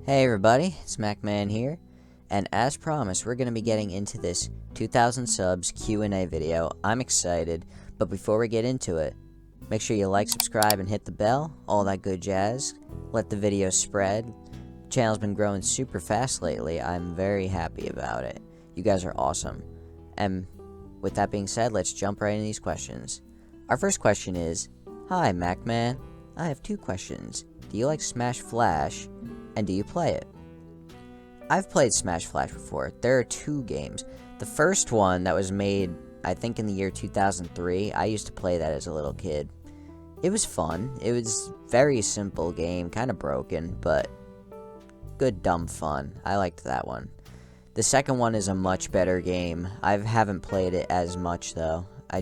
Hey everybody, it's Macman here, and as promised, we're going to be getting into this 2000 subs Q&A video. I'm excited, but before we get into it, make sure you like, subscribe, and hit the bell, all that good jazz. Let the video spread. The channel's been growing super fast lately. I'm very happy about it. You guys are awesome. And with that being said, let's jump right into these questions. Our first question is, Hi Macman, I have two questions. Do you like Smash Flash? And do you play it? I've played Smash Flash before. There are two games. The first one that was made, I think in the year 2003, I used to play that as a little kid. It was fun. It was very simple game, kind of broken, but good dumb fun. I liked that one. The second one is a much better game. I haven't played it as much though. I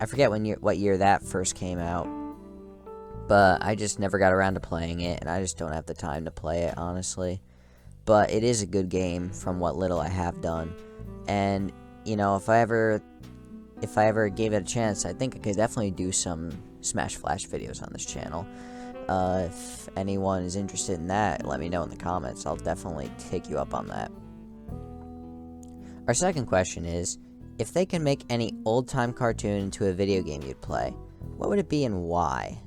forget what year that first came out. But I just never got around to playing it, and I just don't have the time to play it, honestly. But it is a good game from what little I have done. And, you know, if I ever gave it a chance, I think I could definitely do some Smash Flash videos on this channel. If anyone is interested in that, let me know in the comments. I'll definitely take you up on that. Our second question is, if they could make any old-time cartoon into a video game you'd play, what would it be and why?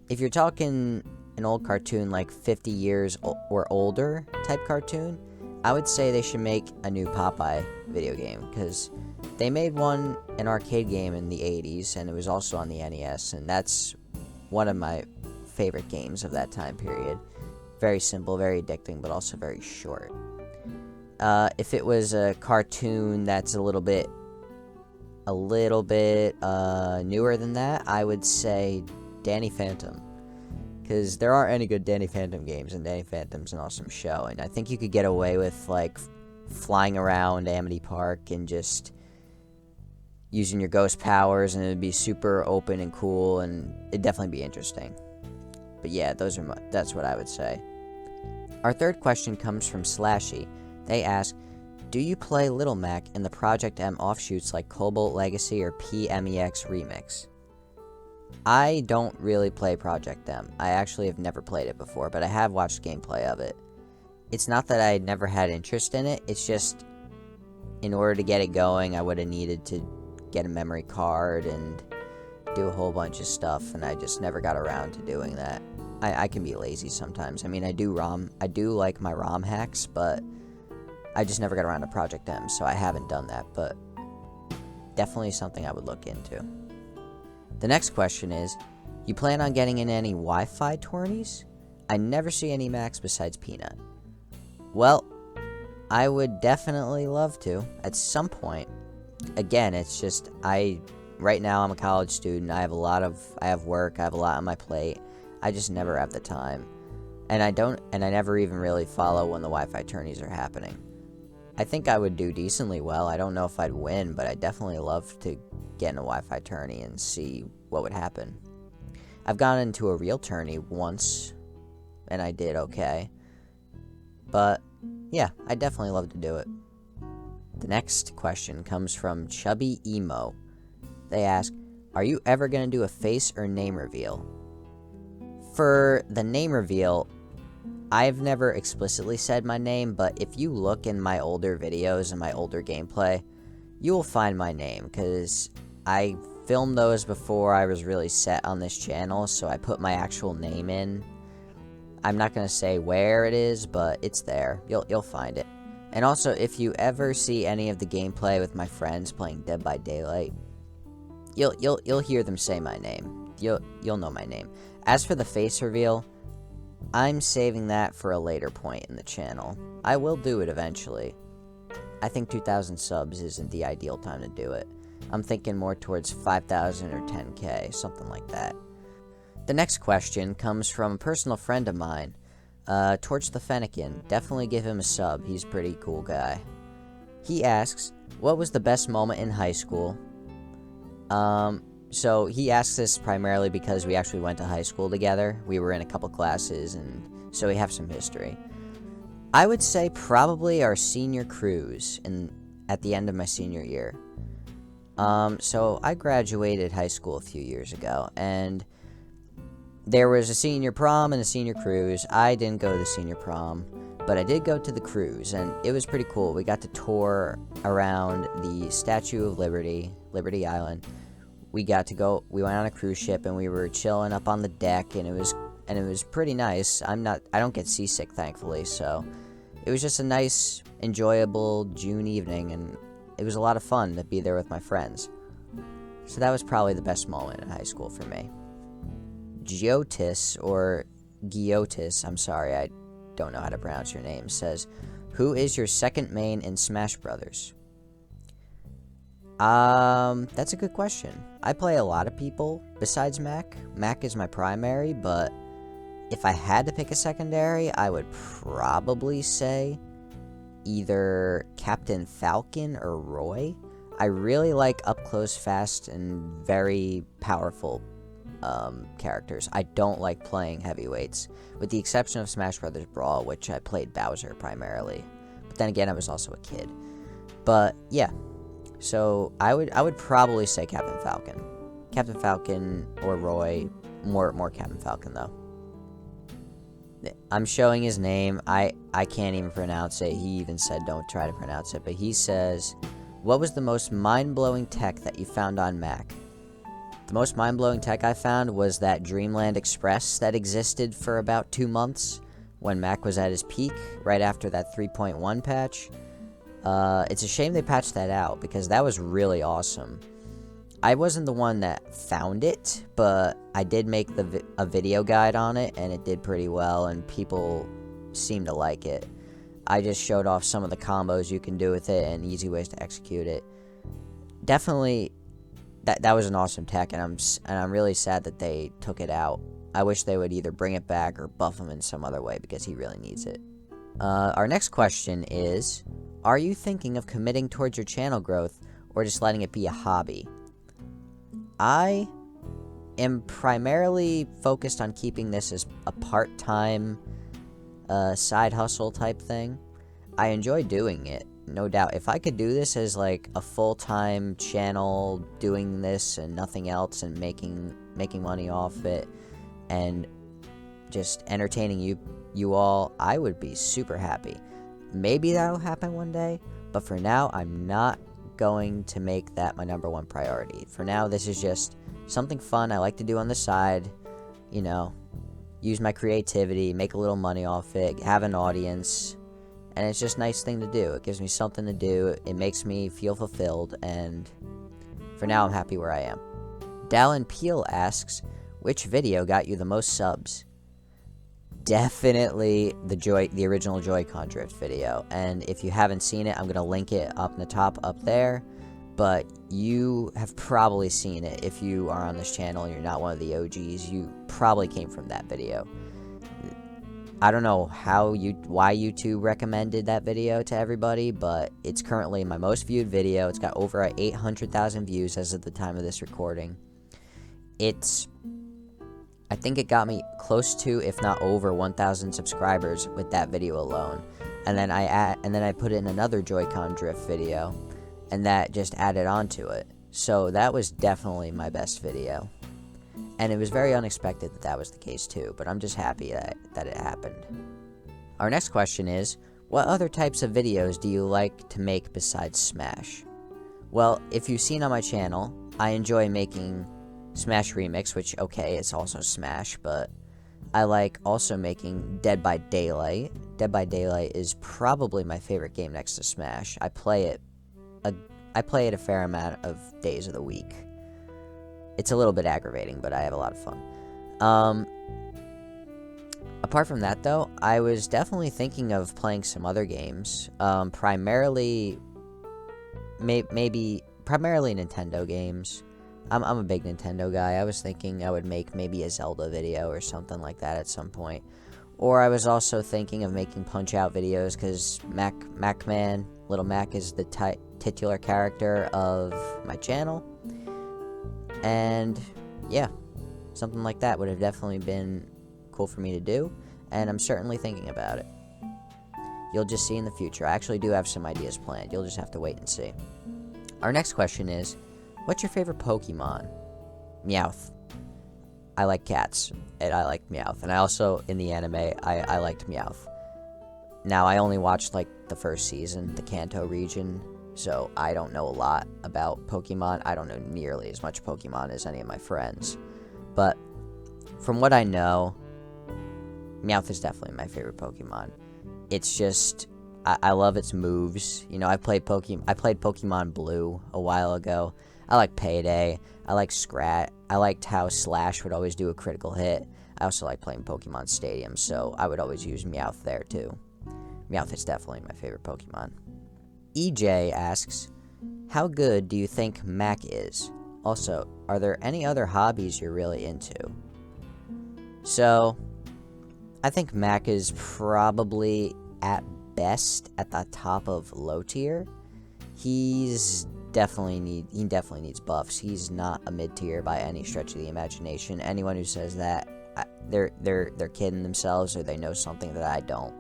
If you're talking an old cartoon like 50 years or older type cartoon, I would say they should make a new Popeye video game, because they made an arcade game in the 80s, and it was also on the NES, and that's one of my favorite games of that time period. Very simple, very addicting, but also very short. If it was a cartoon that's a little bit newer than that, I would say Danny Phantom, because there aren't any good Danny Phantom games, and Danny Phantom's an awesome show, and I think you could get away with, like, flying around Amity Park and just using your ghost powers, and it'd be super open and cool, and it'd definitely be interesting. But yeah, that's what I would say. Our third question comes from Slashy. They ask, do you play Little Mac in the Project M offshoots like Cobalt Legacy or PMEX Remix? I don't really play Project M. I actually have never played it before, but I have watched gameplay of it. It's not that I never had interest in it, it's just, in order to get it going, I would have needed to get a memory card and do a whole bunch of stuff, and I just never got around to doing that. I can be lazy sometimes. I mean, I do like my ROM hacks, but I just never got around to Project M, so I haven't done that, but definitely something I would look into. The next question is, you plan on getting in any Wi-Fi tourneys? I never see any Macs besides Peanut. Well, I would definitely love to, at some point. Again, it's just, right now I'm a college student, I have work, I have a lot on my plate, I just never have the time. And I never even really follow when the Wi-Fi tourneys are happening. I think I would do decently well. I don't know if I'd win, but I'd definitely love to get in a Wi-Fi tourney and see what would happen. I've gone into a real tourney once, and I did okay. But, yeah, I'd definitely love to do it. The next question comes from Chubby Emo. They ask, are you ever going to do a face or name reveal? For the name reveal, I've never explicitly said my name, but if you look in my older videos and my older gameplay, you will find my name, because I filmed those before I was really set on this channel, so I put my actual name in. I'm not going to say where it is, but it's there. You'll find it. And also, if you ever see any of the gameplay with my friends playing Dead by Daylight, you'll hear them say my name. You'll know my name. As for the face reveal, I'm saving that for a later point in the channel. I will do it eventually. I think 2,000 subs isn't the ideal time to do it. I'm thinking more towards 5,000 or 10k, something like that. The next question comes from a personal friend of mine, Torch the Fennekin. Definitely give him a sub, he's a pretty cool guy. He asks, what was the best moment in high school? So he asks this primarily because we actually went to high school together. We were in a couple classes, and so we have some history. I would say probably our senior cruise at the end of my senior year. So I graduated high school a few years ago, and there was a senior prom and a senior cruise. I didn't go to the senior prom, but I did go to the cruise, and it was pretty cool. We got to tour around the Statue of Liberty, Liberty Island. We went on a cruise ship, and we were chilling up on the deck, and it was pretty nice. I don't get seasick, thankfully, so it was just a nice, enjoyable June evening, and it was a lot of fun to be there with my friends. So that was probably the best moment in high school for me. Giotis, or Giotis, I'm sorry, I don't know how to pronounce your name, says, who is your second main in Smash Brothers? That's a good question. I play a lot of people besides Mac. Mac is my primary, but if I had to pick a secondary, I would probably say either Captain Falcon or Roy. I really like up close, fast, and very powerful characters. I don't like playing heavyweights, with the exception of Smash Brothers Brawl, which I played Bowser primarily. But then again, I was also a kid. But yeah, so I would probably say Captain Falcon or Roy. More Captain Falcon though. I'm showing his name. I can't even pronounce it. He even said don't try to pronounce it. But he says, what was the most mind-blowing tech that you found on Mac? The most mind-blowing tech I found was that Dreamland Express that existed for about 2 months when Mac was at his peak, right after that 3.1 patch. It's a shame they patched that out, because that was really awesome. I wasn't the one that found it, but I did make a video guide on it, and it did pretty well, and people seemed to like it. I just showed off some of the combos you can do with it and easy ways to execute it. Definitely, that was an awesome tech, and I'm really sad that they took it out. I wish they would either bring it back or buff him in some other way, because he really needs it. Our next question is, are you thinking of committing towards your channel growth, or just letting it be a hobby? I am primarily focused on keeping this as a part-time side hustle type thing. I enjoy doing it, no doubt. If I could do this as like a full-time channel, doing this and nothing else, and making money off it, and just entertaining you all, I would be super happy. Maybe that'll happen one day, but for now, I'm not going to make that my number one priority. For now, this is just something fun I like to do on the side, use my creativity, make a little money off it, have an audience, and it's just a nice thing to do. It gives me something to do, it makes me feel fulfilled, and for now, I'm happy where I am. Dallin Peel asks, which video got you the most subs? Definitely the original Joy-Con drift video, and if you haven't seen it, I'm gonna link it up in the top up there, but you have probably seen it. If you are on this channel and you're not one of the OGs, you probably came from that video. I don't know why YouTube recommended that video to everybody, but it's currently my most viewed video. It's got over 800,000 views as of the time of this recording. I think it got me close to, if not over, 1,000 subscribers with that video alone. And then I put in another Joy-Con drift video, and that just added on to it. So that was definitely my best video. And it was very unexpected that was the case too, but I'm just happy that it happened. Our next question is, what other types of videos do you like to make besides Smash? Well, if you've seen on my channel, I enjoy making Smash Remix, which, okay, it's also Smash, but I like also making Dead by Daylight. Dead by Daylight is probably my favorite game next to Smash. I play it a fair amount of days of the week. It's a little bit aggravating, but I have a lot of fun. Apart from that, though, I was definitely thinking of playing some other games. Primarily Nintendo games. I'm a big Nintendo guy. I was thinking I would make maybe a Zelda video or something like that at some point. Or I was also thinking of making Punch-Out videos, because Macman, Little Mac, is the titular character of my channel. And yeah, something like that would have definitely been cool for me to do, and I'm certainly thinking about it. You'll just see in the future. I actually do have some ideas planned. You'll just have to wait and see. Our next question is, what's your favorite Pokemon? Meowth. I like cats, and I like Meowth. And I also, in the anime, I liked Meowth. Now, I only watched, like, the first season, the Kanto region, so I don't know a lot about Pokemon. I don't know nearly as much Pokemon as any of my friends. But from what I know, Meowth is definitely my favorite Pokemon. It's just, I love its moves. You know, I played Pokemon Blue a while ago. I like Payday. I like Scrat. I liked how Slash would always do a critical hit. I also like playing Pokemon Stadium, so I would always use Meowth there too. Meowth is definitely my favorite Pokemon. EJ asks, how good do you think Mac is? Also, are there any other hobbies you're really into? So, I think Mac is probably at best at the top of low tier. He definitely needs buffs. He's not a mid tier by any stretch of the imagination. Anyone who says that, they're kidding themselves, or they know something that I don't.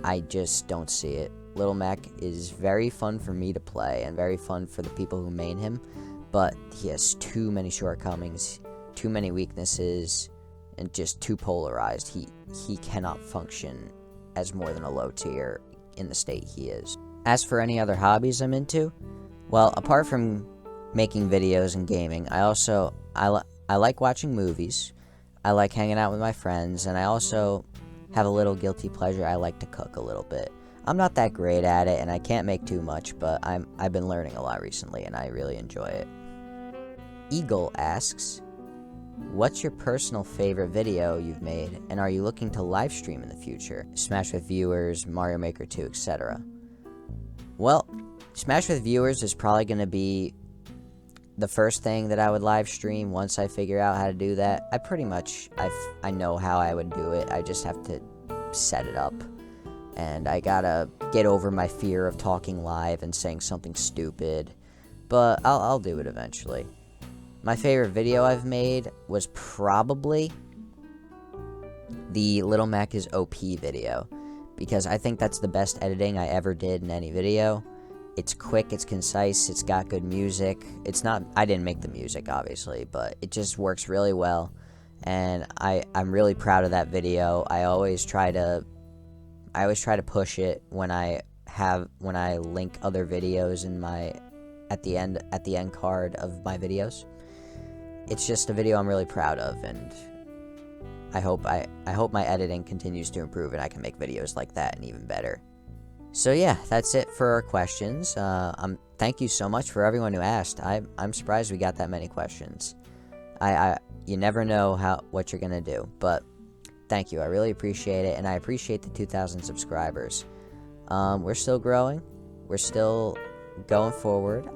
I just don't see it. Little Mac is very fun for me to play and very fun for the people who main him, but he has too many shortcomings, too many weaknesses, and just too polarized. He cannot function as more than a low tier in the state he is. As for any other hobbies I'm into, well, apart from making videos and gaming, I like watching movies, I like hanging out with my friends, and I also have a little guilty pleasure. I like to cook a little bit. I'm not that great at it, and I can't make too much, but I've been learning a lot recently, and I really enjoy it. Eagle asks, what's your personal favorite video you've made, and are you looking to live stream in the future? Smash with Viewers, Mario Maker 2, etc. Well, Smash with Viewers is probably going to be the first thing that I would live stream once I figure out how to do that. I know how I would do it. I just have to set it up. And I gotta get over my fear of talking live and saying something stupid. But I'll do it eventually. My favorite video I've made was probably the Little Mac is OP video, because I think that's the best editing I ever did in any video. It's quick, it's concise, it's got good music. I didn't make the music, obviously, but it just works really well. And I'm really proud of that video. I always try to push it when I link other videos in at the end card of my videos. It's just a video I'm really proud of, and I hope my editing continues to improve and I can make videos like that and even better. So yeah, that's it for our questions. Thank you so much for everyone who asked. I'm surprised we got that many questions. You never know what you're gonna do, but thank you. I really appreciate it, and I appreciate the 2,000 subscribers. We're still growing. We're still going forward.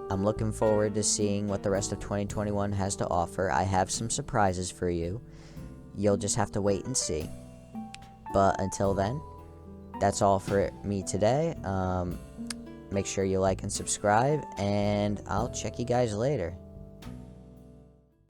I'm looking forward to seeing what the rest of 2021 has to offer. I have some surprises for you. You'll just have to wait and see. But until then, that's all for me today. Make sure you like and subscribe, and I'll check you guys later.